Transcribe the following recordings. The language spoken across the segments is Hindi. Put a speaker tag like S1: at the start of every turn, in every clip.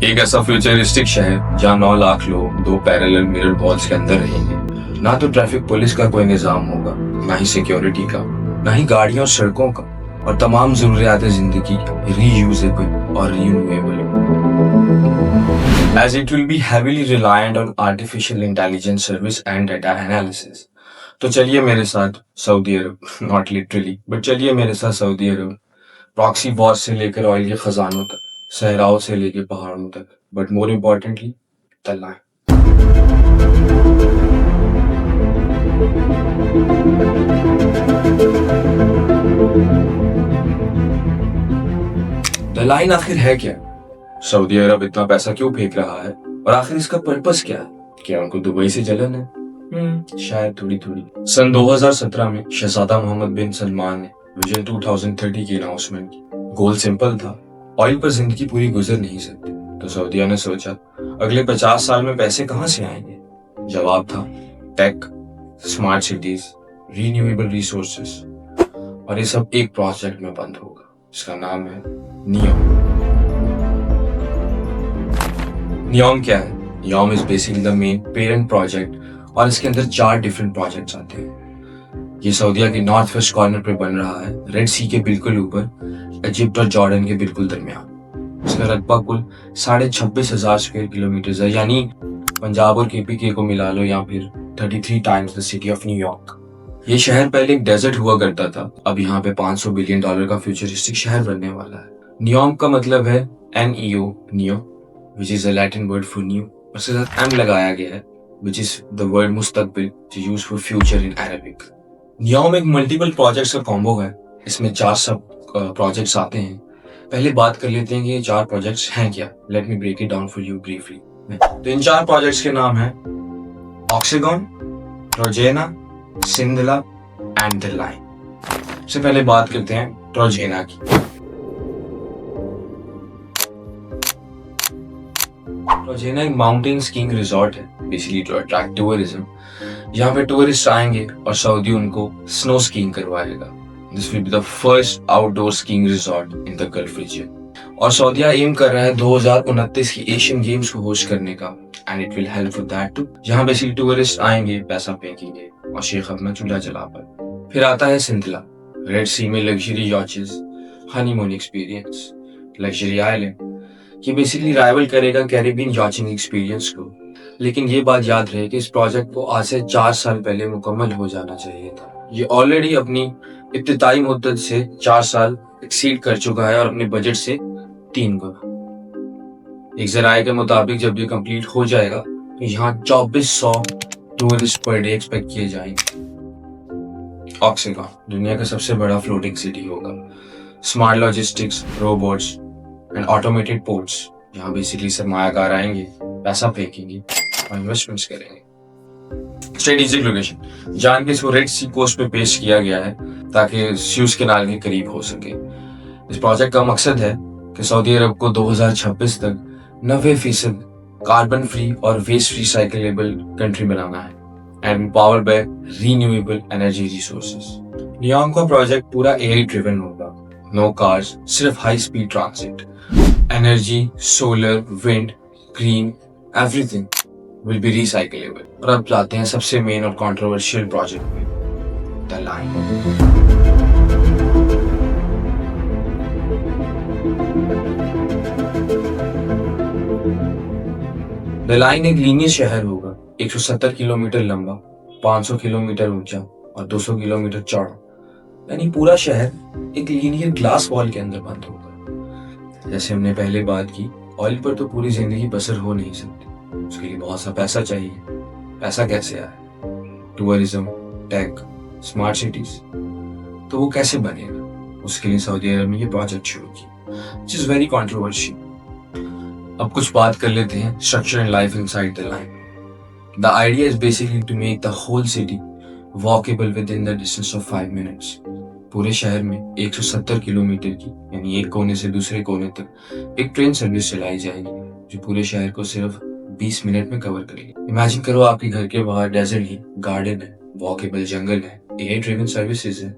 S1: एक ऐसा फ्यूचरिस्टिक शहर जहाँ 9 लाख लोग 2 पैरेलल मिरर वॉल्स के अंदर रहेंगे। ना तो ट्रैफिक पुलिस का कोई निजाम होगा, ना ही सिक्योरिटी का, ना ही गाड़ियों और सड़कों का, और तमाम जरूरियात जिंदगी रीयूजेबल और renewable. As it will be heavily reliant on artificial intelligence service and data analysis. तो चलिए मेरे साथ Saudi Arab, not literally but चलिए मेरे साथ सऊदी अरब, प्रॉक्सी वॉर से लेकर ऑयल के खजानों तक, सहराओं से लेकर पहाड़ों तक, but more importantly the Line. The line आखिर है क्या? सऊदी अरब इतना पैसा क्यों फेंक रहा है और आखिर इसका पर्पस क्या है? क्या उनको दुबई से जलन है? शायद थोड़ी थोड़ी। सन 2017 में शहजादा मोहम्मद बिन सलमान ने विजन 2030 की अनाउंसमेंट की। गोल सिंपल था, ऑयल पर जिंदगी पूरी गुजर नहीं सकती। तो सऊदिया ने सोचा अगले 50 साल में पैसे कहां से आएंगे? जवाब था tech, smart cities, renewable resources, और ये सब एक प्रोजेक्ट में बंद होगा। इसका नाम है नियोम। नियोम क्या है? NEOM is basically the main parent project, और इसके अंदर 4 डिफरेंट प्रोजेक्ट्स आते हैं। ये सऊदिया के नॉर्थ वेस्ट कॉर्नर पर बन रहा है, रेड सी के बिल्कुल ऊपर, इजिप्ट और जॉर्डन के बिल्कुल दरमियान। इसका रकबा कुल 26,500 स्क्वायर किलोमीटर है, यानी पंजाब और केपीके को मिला लो, या फिर 33 times the city of New York. ये शहर पहले एक डेजर्ट हुआ करता था, अब यहाँ पे $500 बिलियन का फ्यूचरिस्टिक शहर बनने वाला है। नियोम का मतलब है NEO, neo, which is a Latin word for new, और उसके साथ M लगाया गया है, which is the word मुस्तकबिल, जो use for future in Arabic। NEOM एक मल्टीपल प्रोजेक्ट्स का कॉम्बो है। इसमें 4 सब प्रोजेक्ट्स आते हैं। पहले बात कर लेते हैं कि ये 4 प्रोजेक्ट्स हैं क्या। Let me break it down for you briefly. तो इन 4 प्रोजेक्ट्स के नाम हैं Oxagon, Trojena, Sindalah and the Line. सबसे पहले बात करते हैं ट्रोजेना की। ट्रोजेना एक माउंटेन स्कीइंग रिजॉर्ट है, बेसिकली टू अट्रैक्ट टूरिज्म। यहाँ पे टूरिस्ट आएंगे और सऊदी उनको स्नो स्कीइंग करवाएगा। This will be the first outdoor skiing resort in the Gulf region. और सऊदीया एम कर रहा है 2029 की एशियन गेम्स को होस्ट करने का, and it will help with that too. जहाँ बेसिकली टूरिस्ट आएंगे, पैसा फेंकेंगे और शेख अपना चूल्हा जला पर। फिर आता है सिंथला, रेड सी में लग्जरी यॉचेस, हनीमून एक्सपीरियंस, लग्जरी आइलैंड। ये बेसिकली राइवल करेगा कैरिबियन यॉचिंग एक्सपीरियंस को। लेकिन ये बात याद रहे कि इस प्रोजेक्ट को आज से 4 साल पहले मुकम्मल हो जाना चाहिए था। ये ऑलरेडी अपनी इब्तिदाई मुद्दत से 4 साल एक्सीड कर चुका है और अपने बजट से 3 गुना। एक जराये के मुताबिक जब ये कंप्लीट हो जाएगा तो यहाँ 2400 टूरिस्ट पर डे एक्सपेक्ट किए जाएंगे। ऑक्सीगन दुनिया का सबसे बड़ा फ्लोटिंग सिटी होगा। Smart logistics, robots and automated ports. यहाँ बेसिकली सरमायाकार आएंगे, पैसा फेंकेंगे और इन्वेस्टमेंट्स करेंगे। स्ट्रेटेजिक लोकेशन जान के इसको रेड सी कोस्ट पे पेश किया गया है ताकि स्यूज कैनाल के करीब हो सके। इस प्रोजेक्ट का मकसद है कि सऊदी अरब को 2026 तक 90% कार्बन फ्री और वेस्ट रिसाइकलेबल कंट्री बनाना है, and powered by renewable energy resources. NEOM का प्रोजेक्ट पूरा AI ड्रिवन होगा। नो कार्स, सिर्फ high speed transit. Energy, solar, wind, green, everything will be recyclable. और अब जाते हैं सबसे मेन और कंट्रोवर्शियल प्रोजेक्ट में, द लाइन। द लाइन एक लीनियर शहर होगा, 170 किलोमीटर लंबा, 500 किलोमीटर ऊंचा और 200 किलोमीटर चौड़ा। यानी पूरा शहर एक लीनियर ग्लास वॉल के अंदर बंद होगा। जैसे हमने पहले बात की, ऑयल पर तो पूरी जिंदगी बसर हो नहीं सकती, उसके लिए बहुत सा पैसा चाहिए। पैसा कैसे आए? Tourism, tech, smart cities. तो वो कैसे बनेगा? उसके लिए सऊदी अरब ने ये प्रोजेक्ट शुरू की, व्हिच इज वेरी कंट्रोवर्शियल। अब कुछ बात कर लेते हैं structure and life inside the Line. The idea is basically to make the whole city walkable within the distance of 5 minutes. पूरे शहर में 170 किलोमीटर की, यानी एक कोने से दूसरे कोने तक एक ट्रेन सर्विस चलाई जाएगी जो पूरे शहर को सिर्फ 20 मिनट में कवर करेगी। इमेजिन करो आपके घर के बाहर डेजर्ट है, गार्डन है, वॉकेबल जंगल है, AI ड्रिवन सर्विसेज है,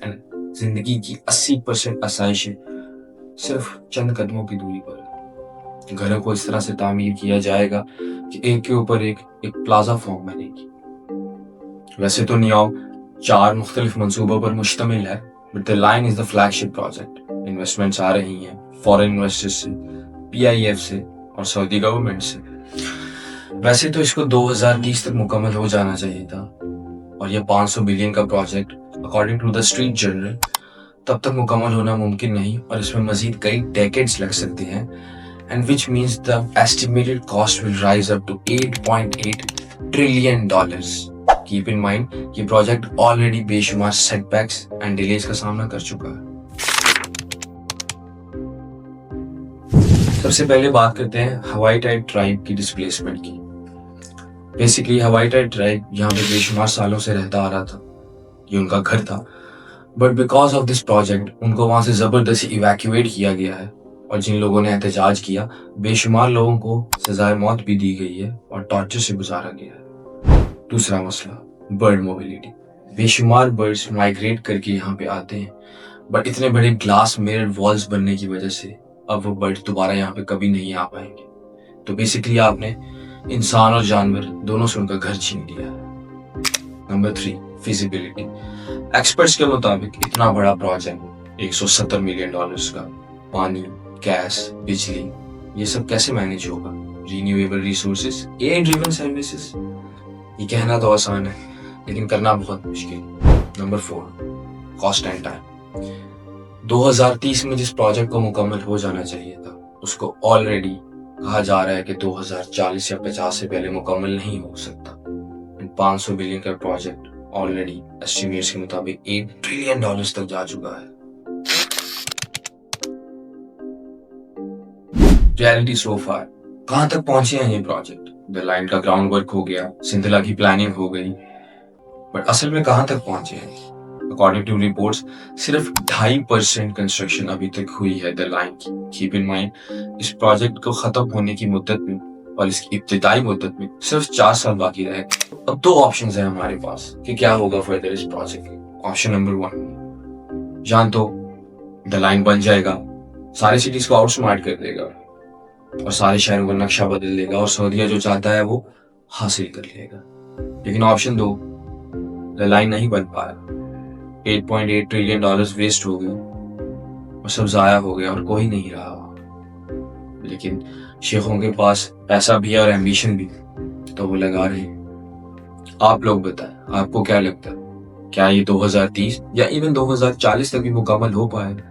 S1: एंड जिंदगी की 80% आसाइशें सिर्फ चंद कदमों की दूरी पर। घरों को इस तरह से तामीर किया जाएगा कि एक के ऊपर एक प्लाजा फॉर्म बनेगी। वैसे तो नियाओ 4 मुख्तलिफ मंसूबों पर मुश्तमिल है, but the line is the flagship project. Investments आ रही हैं फॉरेन इन्वेस्टर्स से, PIF से और सऊदी गवर्नमेंट से। वैसे तो इसको 2030 तक मुकम्मल हो जाना चाहिए था, और यह 500 बिलियन का project according to the Street Journal तब तक मुकम्मल होना मुमकिन नहीं, और इसमें मजीद कई डेकेड्स लग सकते हैं, and which means the estimated cost will rise up to $8.8 trillion. Keep in mind ये प्रोजेक्ट ऑलरेडी बेशुमार सेटबैक्स एंड डिलेज का सामना कर चुका है। सबसे पहले बात करते हैं हवाईटाई ट्राइब की डिस्प्लेसमेंट की। बेसिकली हवाईटाई ट्राइब यहाँ पे बेशुमार सालों से रहता आ रहा था, ये उनका घर था, but because of this project उनको वहां से जबरदस्ती इवैक्यूएट किया गया है, और जिन लोगों ने एहतजाज किया बेशुमार लोगों को सजाए मौत भी दी गई है और टॉर्चर से गुजारा गया है। दूसरा मसला, बर्ड मोबिलिटी। बेशुमार बर्ड्स माइग्रेट करके यहाँ पे आते हैं, बट इतने बड़े ग्लास मिरर्ड वॉल्स बनने की वजह से अब वो बर्ड दोबारा यहाँ पे कभी नहीं आ पाएंगे। तो बेसिकली आपने इंसान और जानवर दोनों से उनका घर छीन लिया है। Number 3, feasibility. एक्सपर्ट्स के मुताबिक इतना बड़ा प्रोजेक्ट $170 मिलियन का, पानी, गैस, बिजली, ये सब कैसे मैनेज होगा? Renewable resources, AI driven services, ये कहना तो आसान है लेकिन करना बहुत मुश्किल। Number 4, cost and time. 2030 में जिस प्रोजेक्ट को मुकम्मल हो जाना चाहिए था उसको ऑलरेडी कहा जा रहा है कि 2040 या 50 से पहले मुकम्मल नहीं हो सकता। 500 बिलियन का प्रोजेक्ट ऑलरेडी एस्टिमेट्स के मुताबिक $8 ट्रिलियन तक जा चुका है। रियलिटी सो फार, कहां तक पहुंचे हैं ये प्रोजेक्ट? द लाइन का ग्राउंड वर्क हो गया, सिंथला की प्लानिंग हो गई, बट असल में कहां तक पहुंचे हैं? अकॉर्डिंग टू रिपोर्ट्स सिर्फ 2.5% कंस्ट्रक्शन अभी तक हुई है द लाइन की। कीप इन माइंड इस प्रोजेक्ट को खत्म होने की मुद्दत में और इसकी इब्तिदाई मुद्दत में सिर्फ 4 साल बाकी रहे। अब 2 ऑप्शंस हैं हमारे पास कि क्या होगा फर्दर इस प्रोजेक्ट के। ऑप्शन नंबर 1, जान तो द लाइन बन जाएगा, सारी सिटीज को आउटस्मार्ट कर देगा और सारे शहरों का नक्शा बदल देगा और सऊदीया जो चाहता है वो हासिल कर लेगा। लेकिन ऑप्शन 2, द लाइन नहीं बन पाया, $8.8 ट्रिलियन वेस्ट हो गए और सब जाया हो गया और कोई नहीं रहा। लेकिन शेखों के पास पैसा भी है और एम्बिशन भी, तो वो लगा रहे हैं। आप लोग बताएं, आपको क्या लगता है, क्या ये 2030 या इवन 2040 तक भी मुकम्मल हो पाएगा?